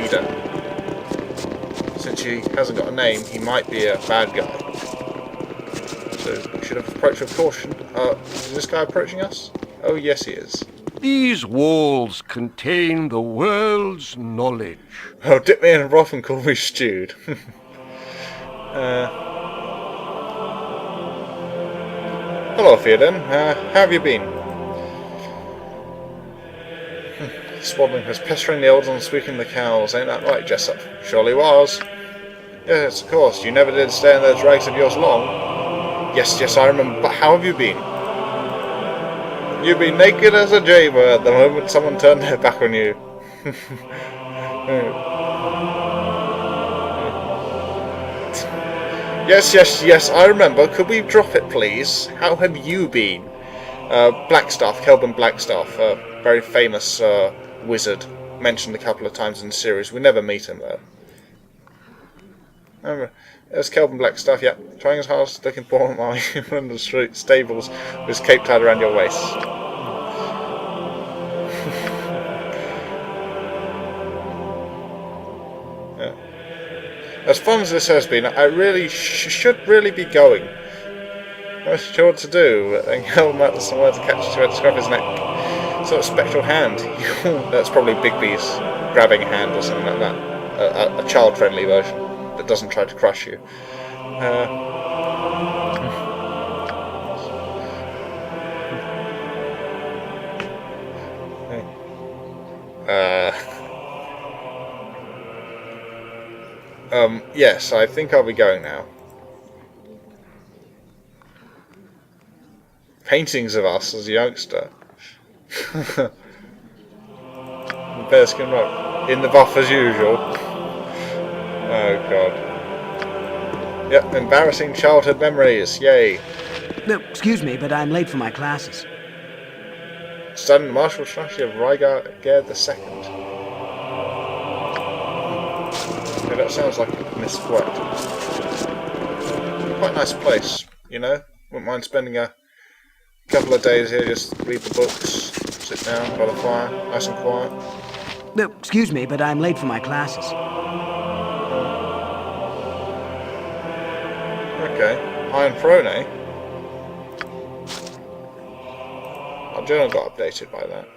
leader. Since he hasn't got a name, he might be a bad guy. So we should have approached with caution. Is this guy approaching us? Oh, yes, he is. These walls contain the world's knowledge. Oh, dip me in a broth and call me stewed. Hello, Theoden. How have you been? Swaddling was pestering the elders and squeaking the cows. Ain't that right, Jessup? Surely was. Yes, of course. You never did stay in those rags of yours long. Yes, I remember. But how have you been? You've been naked as a jaybird the moment someone turned their back on you. Yes, I remember. Could we drop it, please? How have you been? Blackstaff, Kelvin Blackstaff, a very famous wizard, mentioned a couple of times in the series. We never meet him, though. Remember, there's Kelvin Blackstaff, yeah. Trying as hard as looking for him while you run the street stables with his cape tied around your waist. Yeah. As fun as this has been, I really should really be going. I'm not sure what to do, and Kelvin might have somewhere to catch to scruff his neck. Sort of spectral hand. That's probably Bigby's grabbing hand or something like that. A child-friendly version that doesn't try to crush you. Yes, I think I'll be going now. Paintings of us as a youngster. Bearskin rug. In the buff as usual. Oh god. Yep, embarrassing childhood memories. Yay. No, excuse me, but I'm late for my classes. Studying the martial strategy of Rhaegar II. Okay, that sounds like a misquote. Quite a nice place, you know? Wouldn't mind spending a couple of days here, just read the books, sit down by the fire, nice and quiet. No, excuse me, but I'm late for my classes. Okay, Iron Throne, eh? Our journal got updated by that.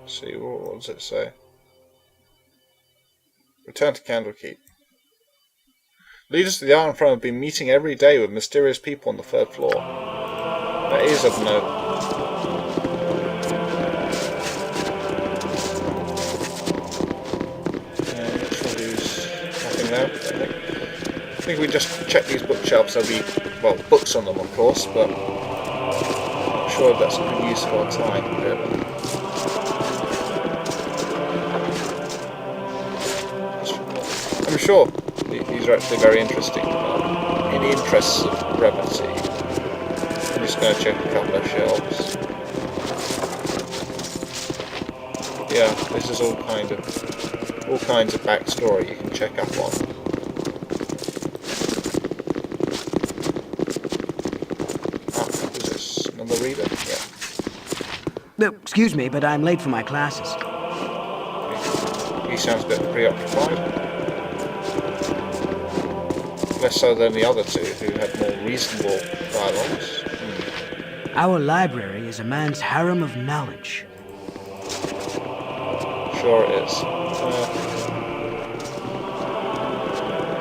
Let's see, what does it say? Return to Candlekeep. Leaders to the Iron Throne have been meeting every day with mysterious people on the 3rd floor. That is of note. Nothing there, I think we just check these bookshelves. There'll be, well, books on them, of course, but I'm not sure if that's a good use of our time, really. I'm sure these are actually very interesting. In the interests of brevity, I'm just going to check a couple of shelves. Yeah, this is all kinds of backstory you can check up on. What is this? Another reader? Yeah. No, excuse me, but I'm late for my classes. He sounds a bit preoccupied. Less so than the other two, who had more reasonable dialogues. Our library is a man's harem of knowledge. Sure it is.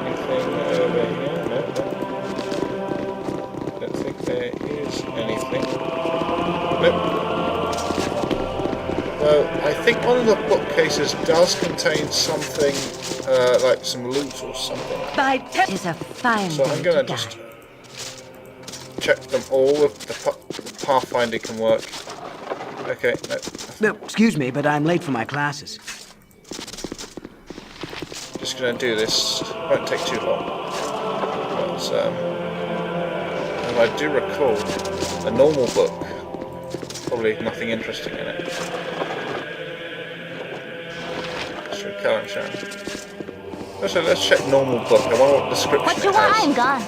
Anything over here? No. Don't think there is anything. Nope. Though I think one of the bookcases does contain something, like some loot or something. Is a fine So I'm going to just check them all if the pathfinding can work. Okay, no. No, excuse me, but I'm late for my classes. Just going to do this. Won't take too long. But, and I do recall a normal book. Probably nothing interesting in it. Through Kalansham. So let's check normal book. I wonder what description What it you want? has. I'm gone.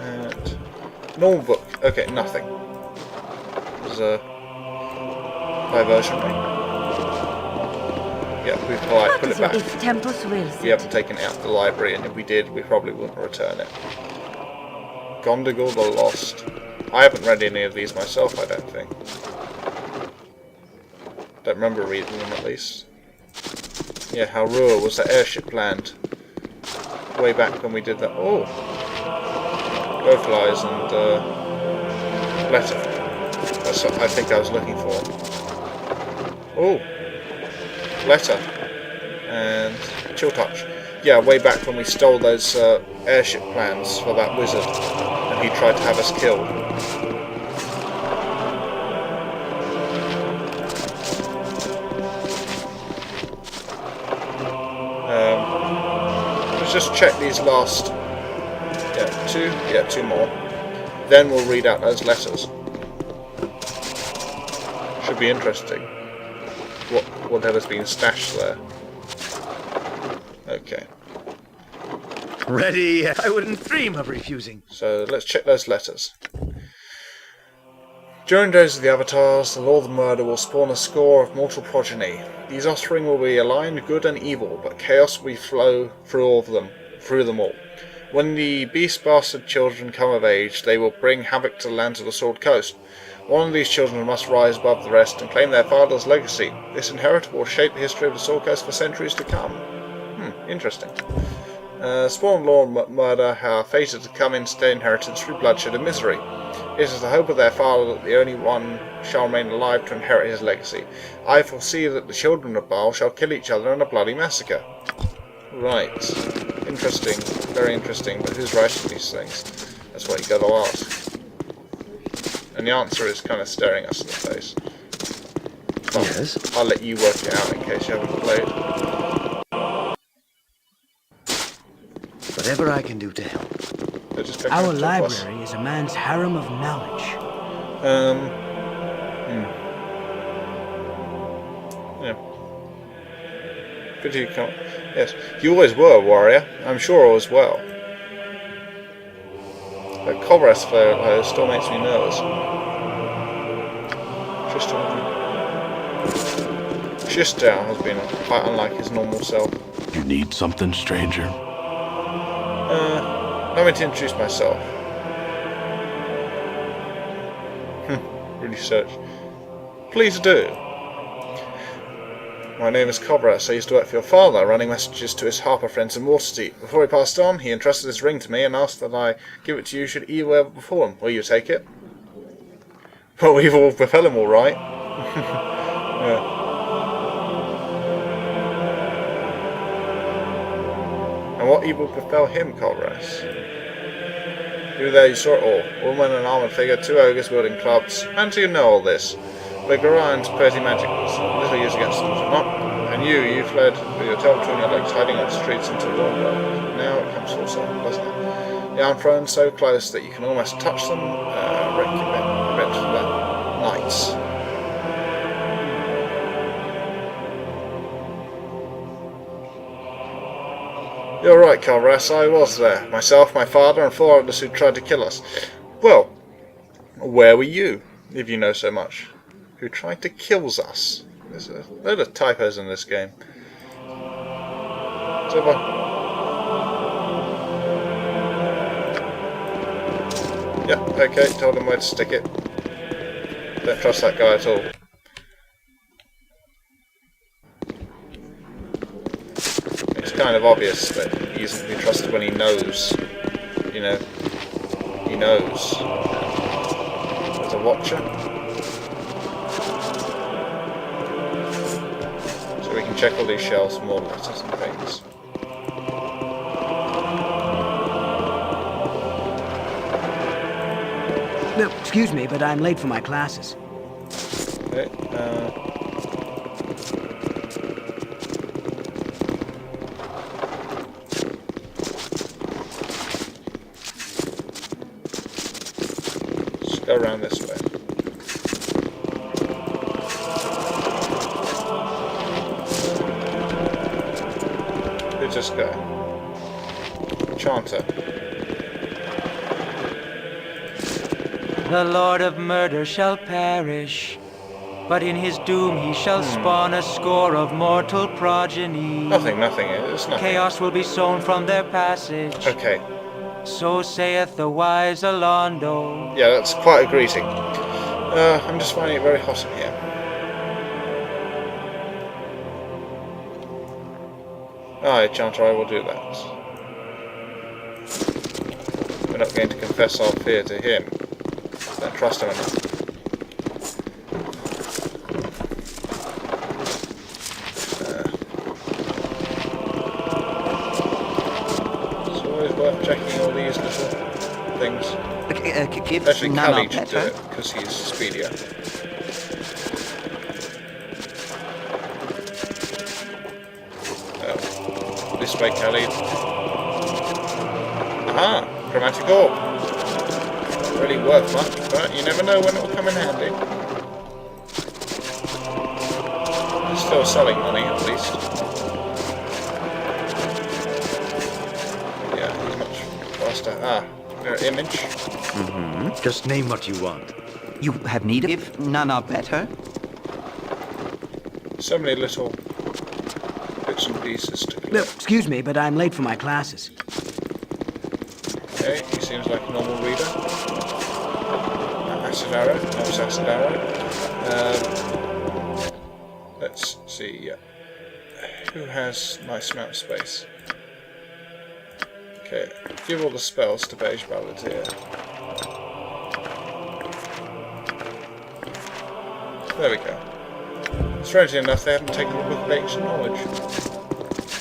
And normal book. Okay, nothing. There's a Diversion ring. Yeah, we polite put it back. Its temples will We haven't taken it out of the library, and if we did, we probably wouldn't return it. Gondigal the Lost. I haven't read any of these myself, I don't think. Don't remember reading them, at least. Yeah, how Ruhr was the airship land. Way back when we did that. Oh! Glowflies and letter. That's what I think I was looking for. Oh! Letter. And chill touch. Yeah, way back when we stole those airship plans for that wizard. And he tried to have us killed. Let's just check these last... two more. Then we'll read out those letters. Should be interesting. Whatever's been stashed there. Okay. Ready? I wouldn't dream of refusing. So let's check those letters. During days of the Avatars, the Law of Murder will spawn a score of mortal progeny. These offspring will be aligned good and evil, but chaos will flow through them all. When the beast bastard children come of age, they will bring havoc to the lands of the Sword Coast. One of these children must rise above the rest and claim their father's legacy. This inheritance will shape the history of the Sword Coast for centuries to come. Interesting. Spawn Law and Murder are fated to come into their inheritance through bloodshed and misery. It is the hope of their father that the only one shall remain alive to inherit his legacy. I foresee that the children of Baal shall kill each other in a bloody massacre. Right. Interesting. Very interesting. But who's writing these things? That's what you got to ask. And the answer is kind of staring us in the face. But Yes? I'll let you work it out in case you haven't played. Whatever I can do to help. Our library is a man's harem of knowledge. Yeah. Could you come? Yes. You always were a warrior. I'm sure always well. But Cobras still makes me nervous. Shistau has been quite unlike his normal self. You need something, stranger? Allow me to introduce myself. Research. Please do. My name is Cobras. I used to work for your father, running messages to his harper friends in Waterdeep. Before he passed on, he entrusted his ring to me and asked that I give it to you should evil ever befall him. Will you take it? Well, evil will befell him, all right. Yeah. And what evil befell him, Cobras? You there, you saw it all. A woman and an armoured figure, two ogres wielding clubs. And do you know all this? But Garion's pretty magic was little use against them, not. And you fled with your tail between your legs, hiding on the streets until dawn. Now it comes full circle, doesn't it? The armed thrown so close that you can almost touch them. Wreck for the knights. You're right, Cobras, I was there. Myself, my father, and 4 others who tried to kill us. Well, where were you, if you know so much? Who tried to kill us? There's a load of typos in this game. So yeah, okay, told him where to stick it. Don't trust that guy at all. It's kind of obvious that he isn't to be trusted when he knows. You know, he knows. There's a watcher. So we can check all these shelves for more letters and things. No, excuse me, but I'm late for my classes. Okay, let's go around this way. Who'd just go? Chanter. The Lord of Murder shall perish. But in his doom he shall spawn a score of mortal progeny. Nothing. It's nothing. Chaos will be sown from their passage. Okay. So saith the wise Alondo. Yeah, that's quite a greeting. I'm just finding it very hot in here. Aye, Chanter, I will do that. We're not going to confess our fear to him. Don't trust him enough. It's always worth checking all these little things. Especially Khalid should do it, because he's speedier. This way, Khalid. Aha! Chromatic orb. Not really worth much, but you never know when it will come in handy. It's still selling money, at least. Yeah, he's much faster. Ah, their image. Just name what you want. You have need of if none are better. So many little bits and pieces to No, collect. excuse me, but I'm late for my classes. Okay, he seems like a normal reader. Acid arrow, nice acid arrow. Let's see, who has nice amount of space? Okay, give all the spells to Beige Balladeer. There we go. Strangely enough, they haven't taken a book of ancient knowledge.